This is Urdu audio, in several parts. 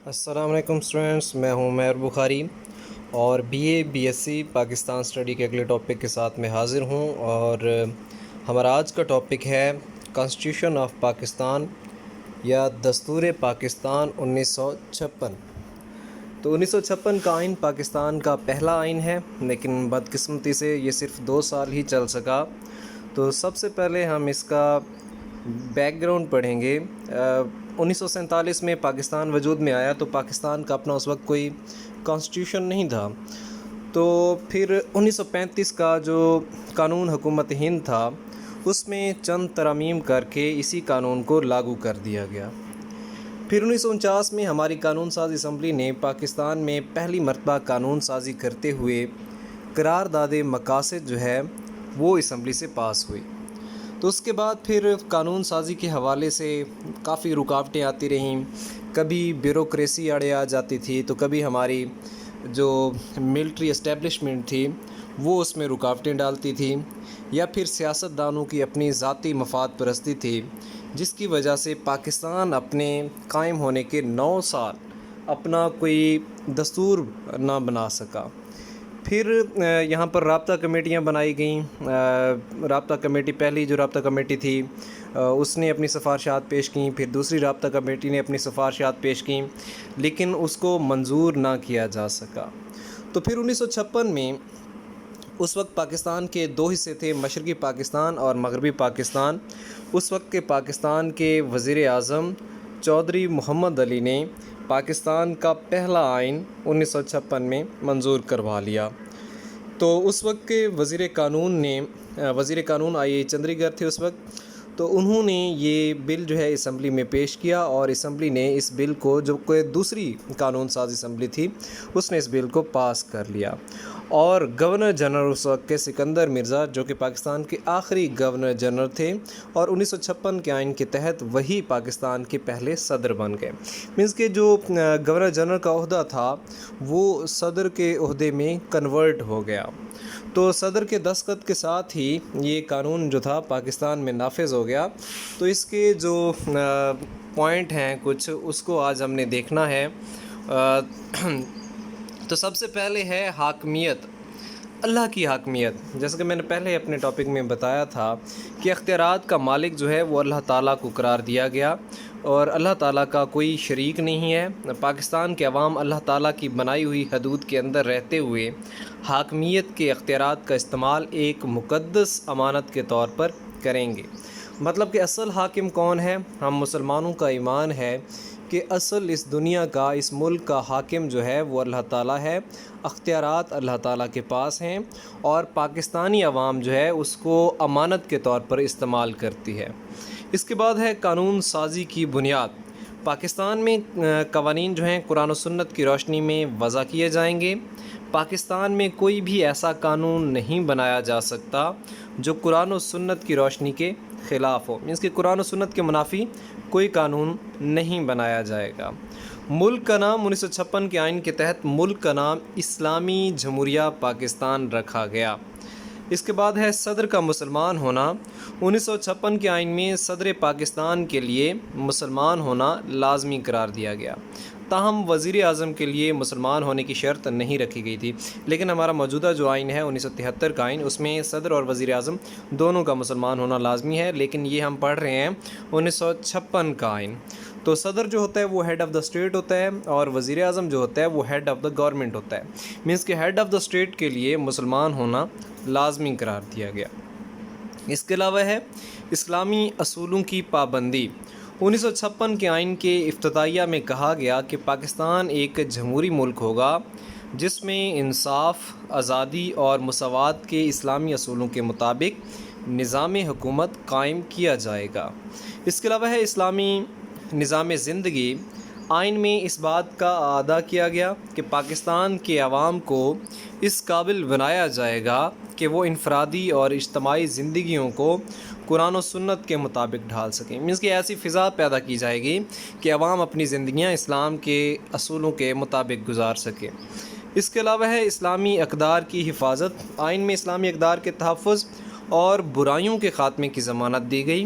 السلام علیکم اسٹوڈنٹس، میں ہوں مہر بخاری اور BA BSc پاکستان اسٹڈی کے اگلے ٹاپک کے ساتھ میں حاضر ہوں۔ اور ہمارا آج کا ٹاپک ہے کانسٹیٹیوشن آف پاکستان یا دستور پاکستان 1956۔ تو 1956 کا آئین پاکستان کا پہلا آئین ہے، لیکن بدقسمتی سے یہ صرف 2 سال ہی چل سکا۔ تو سب سے پہلے ہم اس کا بیک گراؤنڈ پڑھیں گے۔ 1947 میں پاکستان وجود میں آیا تو پاکستان کا اپنا اس وقت کوئی کانسٹیٹیوشن نہیں تھا۔ تو پھر 1935 کا جو قانون حکومت ہند تھا اس میں چند ترامیم کر کے اسی قانون کو لاگو کر دیا گیا۔ پھر 1949 میں ہماری قانون ساز اسمبلی نے پاکستان میں پہلی مرتبہ قانون سازی کرتے ہوئے قرارداد مقاصد جو ہے وہ اسمبلی سے پاس ہوئی۔ تو اس کے بعد پھر قانون سازی کے حوالے سے کافی رکاوٹیں آتی رہیں، کبھی بیوروکریسی آڑے آ جاتی تھی، تو کبھی ہماری جو ملٹری اسٹیبلشمنٹ تھی وہ اس میں رکاوٹیں ڈالتی تھی، یا پھر سیاست دانوں کی اپنی ذاتی مفاد پرستی تھی، جس کی وجہ سے پاکستان اپنے قائم ہونے کے 9 سال اپنا کوئی دستور نہ بنا سکا۔ پھر یہاں پر رابطہ کمیٹیاں بنائی گئیں۔ رابطہ کمیٹی، پہلی جو رابطہ کمیٹی تھی اس نے اپنی سفارشات پیش کیں، پھر دوسری رابطہ کمیٹی نے اپنی سفارشات پیش کیں، لیکن اس کو منظور نہ کیا جا سکا۔ تو پھر 1956 میں اس وقت پاکستان کے 2 حصے تھے، مشرقی پاکستان اور مغربی پاکستان۔ اس وقت کے پاکستان کے وزیر اعظم چودھری محمد علی نے پاکستان کا پہلا آئین 1956 میں منظور کروا لیا۔ تو اس وقت کے وزیر قانون آئی چندری گر تھے اس وقت، تو انہوں نے یہ بل جو ہے اسمبلی میں پیش کیا، اور اسمبلی نے اس بل کو، جو کوئی دوسری قانون ساز اسمبلی تھی، اس نے اس بل کو پاس کر لیا۔ اور گورنر جنرل اس وقت کے سکندر مرزا، جو کہ پاکستان کے آخری گورنر جنرل تھے، اور 1956 کے آئین کے تحت وہی پاکستان کے پہلے صدر بن گئے۔ مینس کہ جو گورنر جنرل کا عہدہ تھا وہ صدر کے عہدے میں کنورٹ ہو گیا۔ تو صدر کے دستخط کے ساتھ ہی یہ قانون جو تھا پاکستان میں نافذ ہو گیا۔ تو اس کے جو پوائنٹ ہیں کچھ، اس کو آج ہم نے دیکھنا ہے۔ تو سب سے پہلے ہے حاکمیت، اللہ کی حاکمیت۔ جیسا کہ میں نے پہلے اپنے ٹاپک میں بتایا تھا کہ اختیارات کا مالک جو ہے وہ اللہ تعالیٰ کو قرار دیا گیا، اور اللہ تعالیٰ کا کوئی شریک نہیں ہے۔ پاکستان کے عوام اللہ تعالیٰ کی بنائی ہوئی حدود کے اندر رہتے ہوئے حاکمیت کے اختیارات کا استعمال ایک مقدس امانت کے طور پر کریں گے۔ مطلب کہ اصل حاکم کون ہے؟ ہم مسلمانوں کا ایمان ہے کہ اصل اس دنیا کا، اس ملک کا حاکم جو ہے وہ اللہ تعالیٰ ہے، اختیارات اللہ تعالیٰ کے پاس ہیں، اور پاکستانی عوام جو ہے اس کو امانت کے طور پر استعمال کرتی ہے۔ اس کے بعد ہے قانون سازی کی بنیاد۔ پاکستان میں قوانین جو ہیں قرآن و سنت کی روشنی میں وضع کیے جائیں گے۔ پاکستان میں کوئی بھی ایسا قانون نہیں بنایا جا سکتا جو قرآن و سنت کی روشنی کے خلاف ہو، مینس کہ قرآن و سنت کے منافی کوئی قانون نہیں بنایا جائے گا۔ ملک کا نام 1956 کے آئین کے تحت ملک کا نام اسلامی جمہوریہ پاکستان رکھا گیا۔ اس کے بعد ہے صدر کا مسلمان ہونا۔ 1956 کے آئین میں صدر پاکستان کے لیے مسلمان ہونا لازمی قرار دیا گیا، تاہم وزیر اعظم کے لیے مسلمان ہونے کی شرط نہیں رکھی گئی تھی۔ لیکن ہمارا موجودہ جو آئین ہے 1973 کا آئین، اس میں صدر اور وزیر اعظم دونوں کا مسلمان ہونا لازمی ہے، لیکن یہ ہم پڑھ رہے ہیں 1956 کا آئین۔ تو صدر جو ہوتا ہے وہ ہیڈ آف دا اسٹیٹ ہوتا ہے، اور وزیر اعظم جو ہوتا ہے وہ ہیڈ آف دا گورنمنٹ ہوتا ہے۔ مینس کہ ہیڈ آف دا اسٹیٹ کے لیے مسلمان ہونا لازمی قرار دیا گیا۔ اس کے علاوہ ہے اسلامی اصولوں کی پابندی۔ 1956 کے آئین کے افتتاحیہ میں کہا گیا کہ پاکستان ایک جمہوری ملک ہوگا جس میں انصاف، آزادی اور مساوات کے اسلامی اصولوں کے مطابق نظام حکومت قائم کیا جائے گا۔ اس کے علاوہ ہے اسلامی نظام زندگی۔ آئین میں اس بات کا اعادہ کیا گیا کہ پاکستان کے عوام کو اس قابل بنایا جائے گا کہ وہ انفرادی اور اجتماعی زندگیوں کو قرآن و سنت کے مطابق ڈھال سکیں۔ مینس کہ ایسی فضا پیدا کی جائے گی کہ عوام اپنی زندگیاں اسلام کے اصولوں کے مطابق گزار سکیں۔ اس کے علاوہ ہے اسلامی اقدار کی حفاظت۔ آئین میں اسلامی اقدار کے تحفظ اور برائیوں کے خاتمے کی ضمانت دی گئی،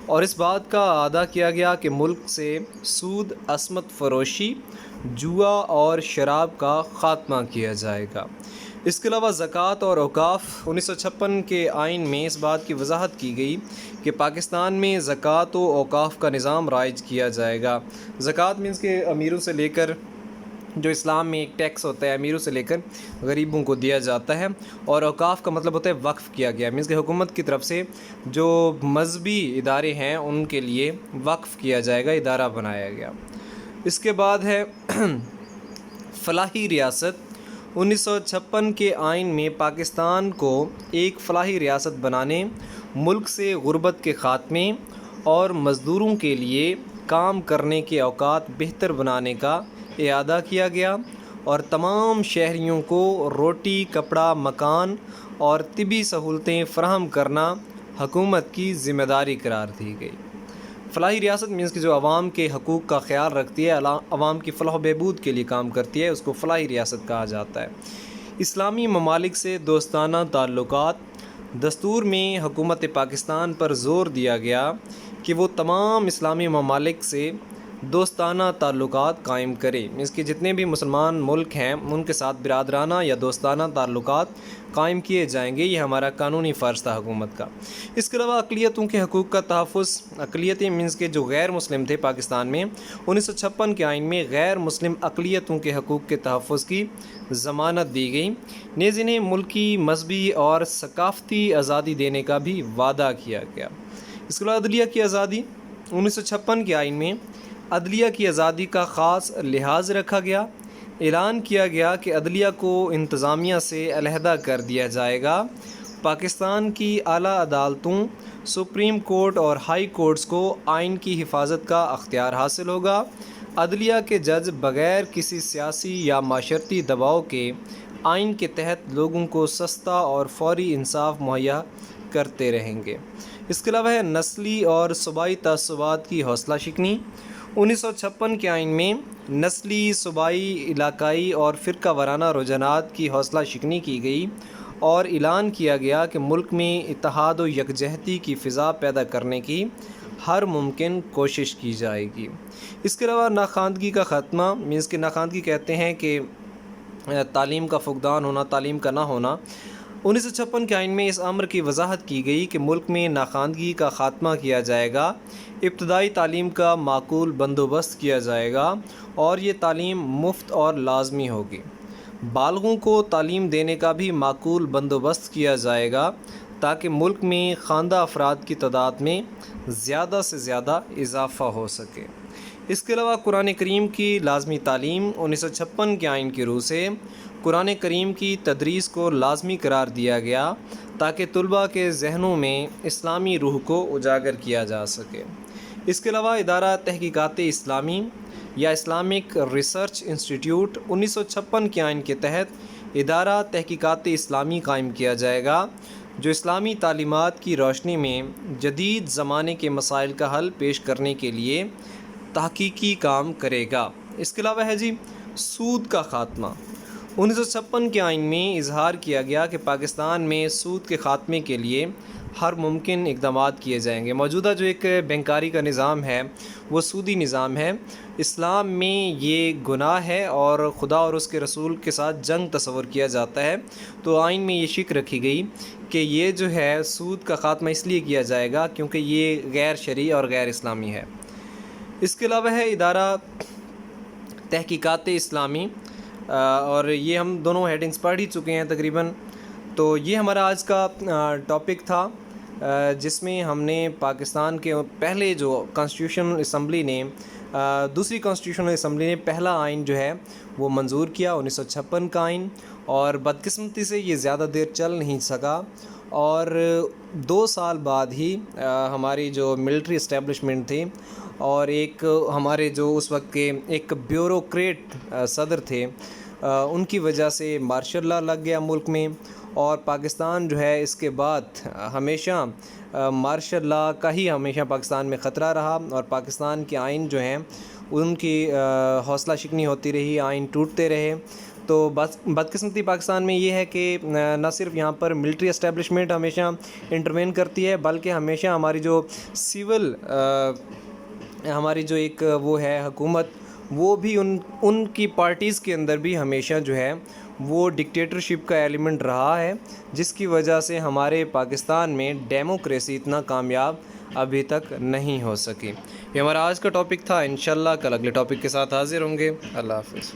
اور اس بات کا اعادہ کیا گیا کہ ملک سے سود، عصمت فروشی، جوا اور شراب کا خاتمہ کیا جائے گا۔ اس کے علاوہ زکوٰۃ اور اوقاف 1956 کے آئین میں اس بات کی وضاحت کی گئی کہ پاکستان میں زکوٰۃ و اوقاف کا نظام رائج کیا جائے گا۔ زکوٰۃ مینس کہ امیروں سے لے کر، جو اسلام میں ایک ٹیکس ہوتا ہے، امیروں سے لے کر غریبوں کو دیا جاتا ہے، اور اوقاف کا مطلب ہوتا ہے وقف کیا گیا، مینس کہ حکومت کی طرف سے جو مذہبی ادارے ہیں ان کے لیے وقف کیا جائے گا، ادارہ بنایا گیا۔ اس کے بعد ہے فلاحی ریاست۔ 1956 کے آئین میں پاکستان کو ایک فلاحی ریاست بنانے، ملک سے غربت کے خاتمے اور مزدوروں کے لیے کام کرنے کے اوقات بہتر بنانے کا اعادہ کیا گیا، اور تمام شہریوں کو روٹی، کپڑا، مکان اور طبی سہولتیں فراہم کرنا حکومت کی ذمہ داری قرار دی گئی۔ فلاحی ریاست مینس کہ جو عوام کے حقوق کا خیال رکھتی ہے، عوام کی فلاح و بہبود کے لیے کام کرتی ہے، اس کو فلاحی ریاست کہا جاتا ہے۔ اسلامی ممالک سے دوستانہ تعلقات۔ دستور میں حکومت پاکستان پر زور دیا گیا کہ وہ تمام اسلامی ممالک سے دوستانہ تعلقات قائم کرے، مینس کہ جتنے بھی مسلمان ملک ہیں ان کے ساتھ برادرانہ یا دوستانہ تعلقات قائم کیے جائیں گے، یہ ہمارا قانونی فرض تھا حکومت کا۔ اس کے علاوہ اقلیتوں کے حقوق کا تحفظ۔ اقلیتیں مینس کہ جو غیر مسلم تھے پاکستان میں، 1956 کے آئین میں غیر مسلم اقلیتوں کے حقوق کے تحفظ کی ضمانت دی گئی، نیز انہیں ملکی، مذہبی اور ثقافتی آزادی دینے کا بھی وعدہ کیا گیا۔ اس کے علاوہ عدلیہ کی آزادی۔ 1956 کے آئین میں عدلیہ کی آزادی کا خاص لحاظ رکھا گیا۔ اعلان کیا گیا کہ عدلیہ کو انتظامیہ سے علیحدہ کر دیا جائے گا۔ پاکستان کی اعلیٰ عدالتوں، سپریم کورٹ اور ہائی کورٹس کو آئین کی حفاظت کا اختیار حاصل ہوگا۔ عدلیہ کے جج بغیر کسی سیاسی یا معاشرتی دباؤ کے آئین کے تحت لوگوں کو سستا اور فوری انصاف مہیا کرتے رہیں گے۔ اس کے علاوہ ہے نسلی اور صوبائی تعصبات کی حوصلہ شکنی۔ 1956 کے آئین میں نسلی، صوبائی، علاقائی اور فرقہ وارانہ رجحانات کی حوصلہ شکنی کی گئی، اور اعلان کیا گیا کہ ملک میں اتحاد و یکجہتی کی فضا پیدا کرنے کی ہر ممکن کوشش کی جائے گی۔ اس کے علاوہ ناخواندگی کا خاتمہ، مینس کہ ناخواندگی کہتے ہیں کہ تعلیم کا فقدان ہونا، تعلیم کا نہ ہونا۔ 1956 کے آئین میں اس امر کی وضاحت کی گئی کہ ملک میں ناخواندگی کا خاتمہ کیا جائے گا، ابتدائی تعلیم کا معقول بندوبست کیا جائے گا، اور یہ تعلیم مفت اور لازمی ہوگی۔ بالغوں کو تعلیم دینے کا بھی معقول بندوبست کیا جائے گا تاکہ ملک میں خواندہ افراد کی تعداد میں زیادہ سے زیادہ اضافہ ہو سکے۔ اس کے علاوہ قرآن کریم کی لازمی تعلیم۔ 1956 کے آئین کی روح سے قرآن کریم کی تدریس کو لازمی قرار دیا گیا تاکہ طلباء کے ذہنوں میں اسلامی روح کو اجاگر کیا جا سکے۔ اس کے علاوہ ادارہ تحقیقات اسلامی یا اسلامک ریسرچ انسٹیٹیوٹ۔ 1956 کے آئین کے تحت ادارہ تحقیقات اسلامی قائم کیا جائے گا جو اسلامی تعلیمات کی روشنی میں جدید زمانے کے مسائل کا حل پیش کرنے کے لیے تحقیقی کام کرے گا۔ اس کے علاوہ ہے جی سود کا خاتمہ۔ 1956 کے آئین میں اظہار کیا گیا کہ پاکستان میں سود کے خاتمے کے لیے ہر ممکن اقدامات کیے جائیں گے۔ موجودہ جو ایک بینکاری کا نظام ہے وہ سودی نظام ہے۔ اسلام میں یہ گناہ ہے اور خدا اور اس کے رسول کے ساتھ جنگ تصور کیا جاتا ہے، تو آئین میں یہ شک رکھی گئی کہ یہ جو ہے سود کا خاتمہ اس لیے کیا جائے گا کیونکہ یہ غیر شرعی اور غیر اسلامی ہے۔ اس کے علاوہ ہے ادارہ تحقیقات اسلامی، اور یہ ہم دونوں ہیڈنگز پڑھ ہی چکے ہیں تقریباً۔ تو یہ ہمارا آج کا ٹاپک تھا جس میں ہم نے پاکستان کے پہلے جو کانسٹیٹیوشنل اسمبلی نے دوسری کانسٹیٹیوشنل اسمبلی نے پہلا آئین جو ہے وہ منظور کیا، 1956 کا آئین، اور بدقسمتی سے یہ زیادہ دیر چل نہیں سکا، اور 2 سال بعد ہی ہماری جو ملٹری اسٹیبلشمنٹ تھی اور ایک ہمارے جو اس وقت کے ایک بیوروکریٹ صدر تھے، ان کی وجہ سے مارشل لا لگ گیا ملک میں، اور پاکستان جو ہے اس کے بعد ہمیشہ مارشل لا کا ہی ہمیشہ پاکستان میں خطرہ رہا، اور پاکستان کے آئین جو ہیں ان کی حوصلہ شکنی ہوتی رہی، آئین ٹوٹتے رہے۔ تو بس بدقسمتی پاکستان میں یہ ہے کہ نہ صرف یہاں پر ملٹری اسٹیبلشمنٹ ہمیشہ انٹروین کرتی ہے، بلکہ ہمیشہ ہماری جو سول ہماری جو ایک وہ ہے حکومت، وہ بھی ان کی پارٹیز کے اندر بھی ہمیشہ جو ہے وہ ڈکٹیٹرشپ کا ایلیمنٹ رہا ہے، جس کی وجہ سے ہمارے پاکستان میں ڈیموکریسی اتنا کامیاب ابھی تک نہیں ہو سکی۔ یہ ہمارا آج کا ٹاپک تھا، انشاءاللہ کل اگلے ٹاپک کے ساتھ حاضر ہوں گے۔ اللہ حافظ۔